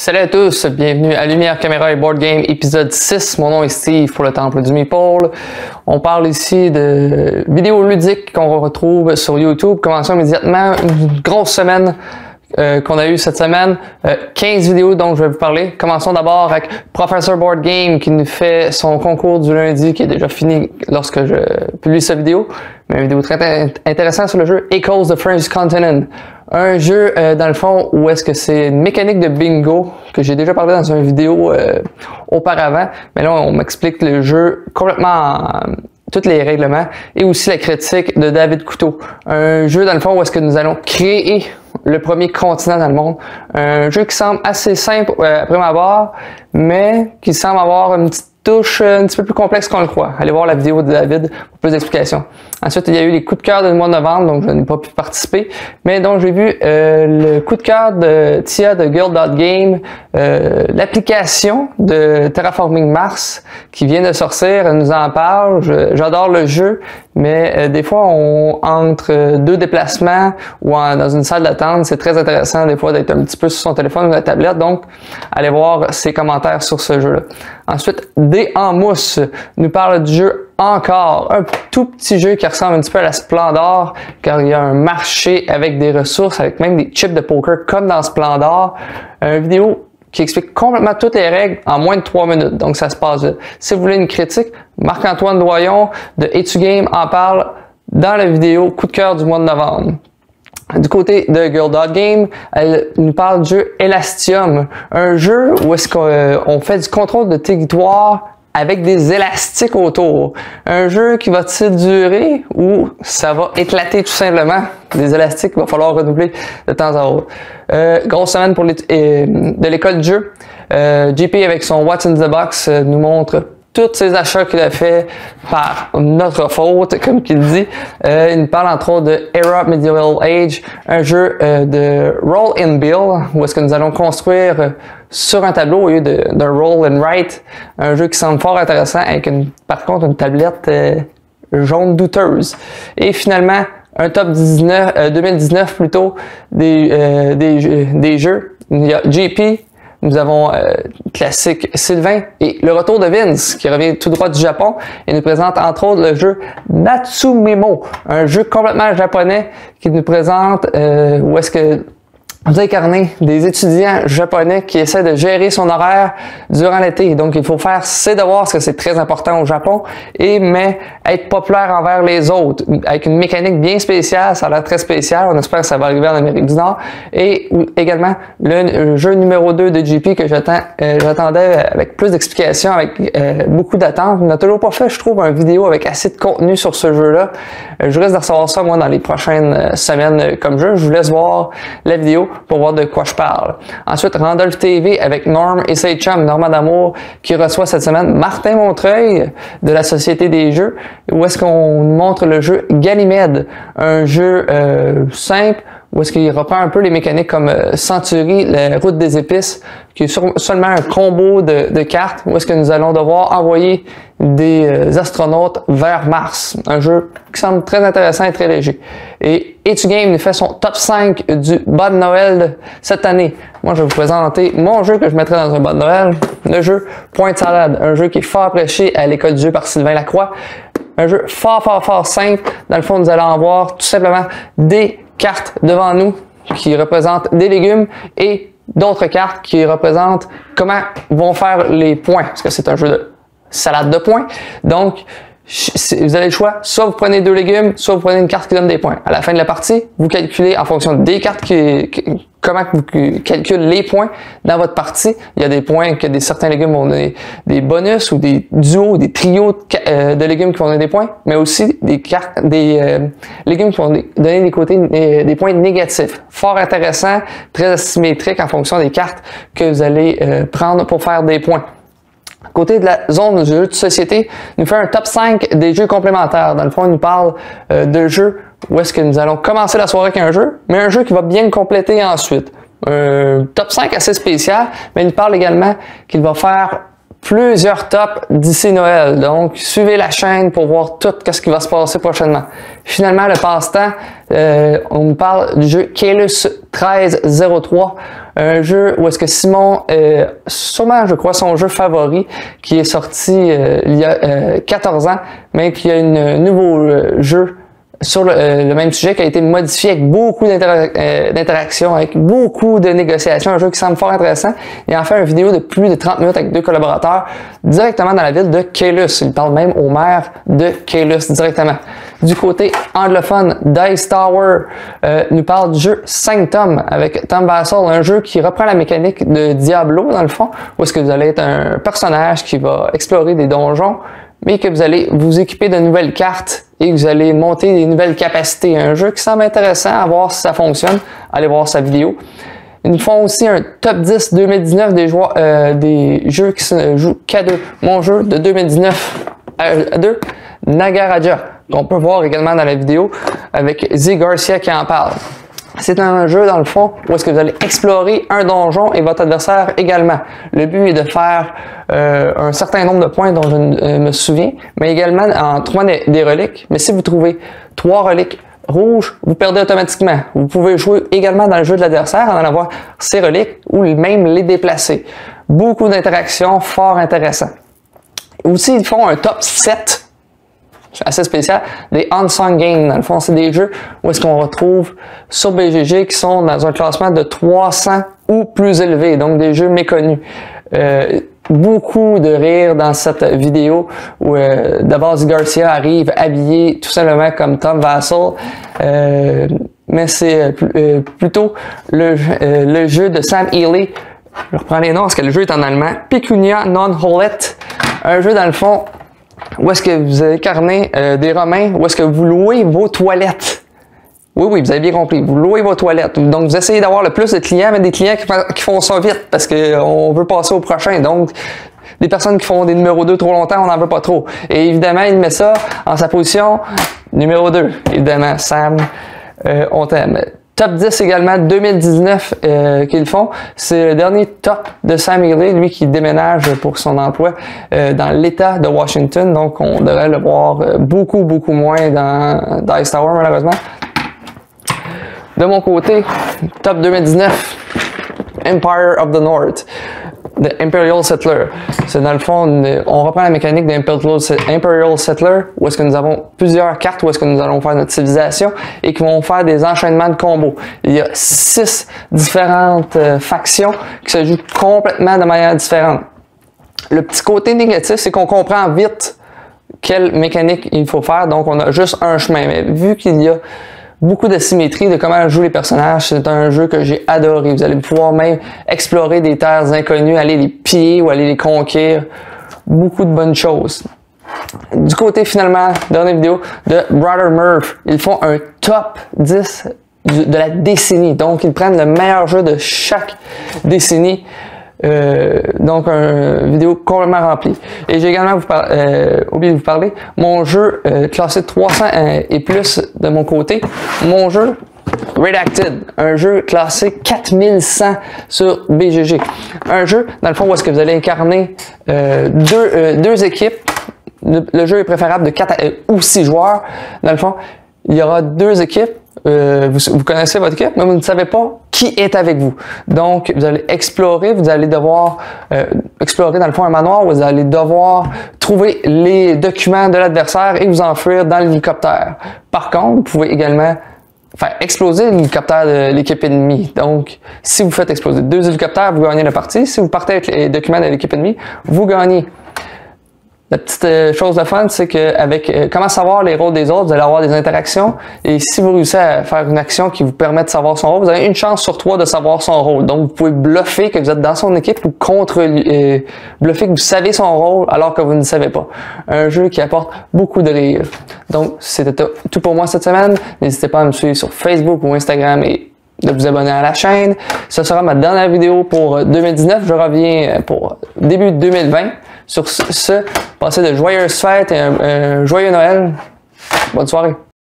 Salut à tous, bienvenue à Lumière, Caméra et Board Game, épisode 6. Mon nom est Steve pour le Temple du Meeple. On parle ici de vidéos ludiques qu'on retrouve sur YouTube. Commençons immédiatement, une grosse semaine qu'on a eu cette semaine. 15 vidéos dont je vais vous parler. Commençons d'abord avec Professor Board Game qui nous fait son concours du lundi qui est déjà fini lorsque je publie cette vidéo. Mais une vidéo très intéressante sur le jeu Echoes the First Continent. Un jeu, dans le fond, où est-ce que c'est une mécanique de bingo que j'ai déjà parlé dans une vidéo auparavant. Mais là, on m'explique le jeu complètement tous les règlements et aussi la critique de David Couteau. Un jeu, dans le fond, où est-ce que nous allons créer le premier continent dans le monde. Un jeu qui semble assez simple à prime abord, mais qui semble avoir une petite touche un petit peu plus complexe qu'on le croit. Allez voir la vidéo de David pour plus d'explications. Ensuite, il y a eu les coups de cœur du mois de novembre, donc je n'ai pas pu participer. Mais donc, j'ai vu le coup de cœur de Tia de Girl.game, l'application de Terraforming Mars qui vient de sortir. Elle nous en parle. J'adore le jeu, mais des fois, entre deux déplacements ou dans une salle d'attente, c'est très intéressant des fois d'être un petit peu sur son téléphone ou la tablette. Donc, allez voir ses commentaires sur ce jeu-là. Ensuite, D en mousse nous parle du jeu Encore, un tout petit jeu qui ressemble un petit peu à la Splendor, car il y a un marché avec des ressources, avec même des chips de poker comme dans Splendor. Une vidéo qui explique complètement toutes les règles en moins de 3 minutes, donc ça se passe vite. Si vous voulez une critique, Marc-Antoine Doyon de A2Game en parle dans la vidéo coup de cœur du mois de novembre. Du côté de Girl.game, elle nous parle du jeu Elastium, un jeu où est-ce qu'on fait du contrôle de territoire avec des élastiques autour. Un jeu qui va-t-il durer ou ça va éclater tout simplement? Des élastiques qu'il va falloir renouveler de temps à autre. Grosse semaine pour de l'école de jeu. JP avec son What's in the Box nous montre tous ces achats qu'il a fait par notre faute, comme qu'il dit. Il nous parle entre autres de Era Medieval Age, un jeu de Roll and Build, où est-ce que nous allons construire sur un tableau au lieu de Roll and Write. Un jeu qui semble fort intéressant avec par contre une tablette jaune douteuse. Et finalement, un top 2019 plutôt des jeux. Il y a JP. Nous avons classique Sylvain et le retour de Vince qui revient tout droit du Japon et nous présente entre autres le jeu Natsumemo, un jeu complètement japonais qui nous présente où est-ce que vous incarnez des étudiants japonais qui essaient de gérer son horaire durant l'été. Donc, il faut faire ses devoirs parce que c'est très important au Japon mais être populaire envers les autres avec une mécanique bien spéciale. Ça a l'air très spécial. On espère que ça va arriver en Amérique du Nord. Et également, le jeu numéro 2 de JP que j'attendais avec plus d'explications, avec beaucoup d'attentes. On n'a toujours pas fait, je trouve, une vidéo avec assez de contenu sur ce jeu-là. Je risque de recevoir ça, moi, dans les prochaines semaines comme jeu. Je vous laisse voir la vidéo pour voir de quoi je parle. Ensuite, Randolph TV avec Norm et ses chums, Normand d'Amour, qui reçoit cette semaine Martin Montreuil de la Société des Jeux, où est-ce qu'on montre le jeu Ganymède, un jeu simple, où est-ce qu'il reprend un peu les mécaniques comme Century, la route des épices, qui est seulement un combo de cartes, où est-ce que nous allons devoir envoyer des astronautes vers Mars. Un jeu qui semble très intéressant et très léger. Et A2Game nous fait son top 5 du bas de Noël cette année. Moi, je vais vous présenter mon jeu que je mettrai dans un bas de Noël, le jeu Point Salad, un jeu qui est fort apprécié à l'école du jeu par Sylvain Lacroix. Un jeu fort simple. Dans le fond, nous allons avoir tout simplement des cartes devant nous qui représentent des légumes et d'autres cartes qui représentent comment vont faire les points, parce que c'est un jeu de salade de points. Donc, vous avez le choix, soit vous prenez 2 légumes, soit vous prenez une carte qui donne des points. À la fin de la partie, vous calculez en fonction des cartes comment vous calculez les points dans votre partie. Il y a des points que certains légumes vont donner des bonus ou des duos, des trios de légumes qui vont donner des points, mais aussi des légumes qui vont donner des points négatifs. Fort intéressant, très asymétrique en fonction des cartes que vous allez prendre pour faire des points. Côté de la zone de jeux de société, nous fait un top 5 des jeux complémentaires. Dans le fond, il nous parle de jeux où est-ce que nous allons commencer la soirée avec un jeu, mais un jeu qui va bien le compléter ensuite. Top 5 assez spécial, mais il nous parle également qu'il va faire plusieurs tops d'ici Noël. Donc, suivez la chaîne pour voir tout ce qui va se passer prochainement. Finalement, le passe-temps, on nous parle du jeu Caelus 1303. Un jeu où est-ce que Simon, sûrement je crois son jeu favori, qui est sorti il y a 14 ans, mais qui a un nouveau jeu sur le même sujet qui a été modifié avec beaucoup d'interactions, avec beaucoup de négociations, un jeu qui semble fort intéressant. Il a fait une vidéo de plus de 30 minutes avec 2 collaborateurs directement dans la ville de Kaelus. Il parle même au maire de Kaelus directement. Du côté anglophone, Dice Tower nous parle du jeu 5 tomes avec Tom Vasel, un jeu qui reprend la mécanique de Diablo dans le fond, où est-ce que vous allez être un personnage qui va explorer des donjons, mais que vous allez vous équiper de nouvelles cartes et que vous allez monter des nouvelles capacités. Un jeu qui semble intéressant à voir si ça fonctionne. Allez voir sa vidéo. Ils nous font aussi un top 10 2019 des jeux qui se jouent qu'à 2. Mon jeu de 2019 à 2, Nagaraja, qu'on peut voir également dans la vidéo avec Z Garcia qui en parle. C'est un jeu, dans le fond, où est-ce que vous allez explorer un donjon et votre adversaire également. Le but est de faire un certain nombre de points dont je me souviens, mais également en trouvant des reliques. Mais si vous trouvez 3 reliques rouges, vous perdez automatiquement. Vous pouvez jouer également dans le jeu de l'adversaire, en avoir ces reliques ou même les déplacer. Beaucoup d'interactions, fort intéressant. Aussi, ils font un top 7. Assez spécial, des Unsung Games. Dans le fond, c'est des jeux où est-ce qu'on retrouve sur BGG qui sont dans un classement de 300 ou plus élevé, donc des jeux méconnus. Beaucoup de rire dans cette vidéo où d'abord Garcia arrive habillé tout simplement comme Tom Vasel, mais c'est plutôt le jeu de Sam Healy. Je reprends les noms parce que le jeu est en allemand. Pecunia non Holet, un jeu dans le fond où est-ce que vous incarnez des Romains, où est-ce que vous louez vos toilettes. Oui, vous avez bien compris, vous louez vos toilettes. Donc, vous essayez d'avoir le plus de clients, mais des clients qui font ça vite parce qu'on veut passer au prochain. Donc, des personnes qui font des numéros 2 trop longtemps, on n'en veut pas trop. Et évidemment, il met ça en sa position numéro 2. Évidemment, Sam, on t'aime. Top 10 également 2019 qu'ils font. C'est le dernier top de Sam Healy, lui qui déménage pour son emploi dans l'État de Washington. Donc, on devrait le voir beaucoup moins dans Dice Tower, malheureusement. De mon côté, top 2019, Empire of the North, The Imperial Settler. C'est dans le fond, on reprend la mécanique d'Imperial Settler, où est-ce que nous avons plusieurs cartes, où est-ce que nous allons faire notre civilisation, et qui vont faire des enchaînements de combos. Il y a 6 différentes factions qui se jouent complètement de manière différente. Le petit côté négatif, c'est qu'on comprend vite quelle mécanique il faut faire, donc on a juste un chemin. Mais vu qu'il y a beaucoup de symétrie de comment jouent les personnages, c'est un jeu que j'ai adoré. Vous allez pouvoir même explorer des terres inconnues, aller les piller ou aller les conquérir. Beaucoup de bonnes choses. Du côté, finalement, dernière vidéo de Brother Murph. Ils font un top 10 de la décennie. Donc, ils prennent le meilleur jeu de chaque décennie. Donc, une vidéo complètement remplie. Et j'ai également oublié de vous parler, mon jeu classé 300 et plus de mon côté, mon jeu Redacted, un jeu classé 4100 sur BGG. Un jeu, dans le fond, où est-ce que vous allez incarner deux équipes. Le jeu est préférable de 4 ou 6 joueurs. Dans le fond, il y aura 2 équipes. Vous connaissez votre équipe, mais vous ne savez pas qui est avec vous. Donc, vous allez explorer, vous allez devoir explorer dans le fond un manoir où vous allez devoir trouver les documents de l'adversaire et vous enfuir dans l'hélicoptère. Par contre, vous pouvez également faire exploser l'hélicoptère de l'équipe ennemie. Donc, si vous faites exploser 2 hélicoptères, vous gagnez la partie. Si vous partez avec les documents de l'équipe ennemie, vous gagnez. La petite chose de fun, c'est qu'avec comment savoir les rôles des autres, vous allez avoir des interactions. Et si vous réussissez à faire une action qui vous permet de savoir son rôle, vous avez une chance sur 3 de savoir son rôle. Donc, vous pouvez bluffer que vous êtes dans son équipe ou bluffer que vous savez son rôle alors que vous ne savez pas. Un jeu qui apporte beaucoup de rire. Donc, c'était tout pour moi cette semaine. N'hésitez pas à me suivre sur Facebook ou Instagram et de vous abonner à la chaîne. Ce sera ma dernière vidéo pour 2019. Je reviens pour début 2020. Sur ce, passez de joyeuses fêtes et un joyeux Noël. Bonne soirée.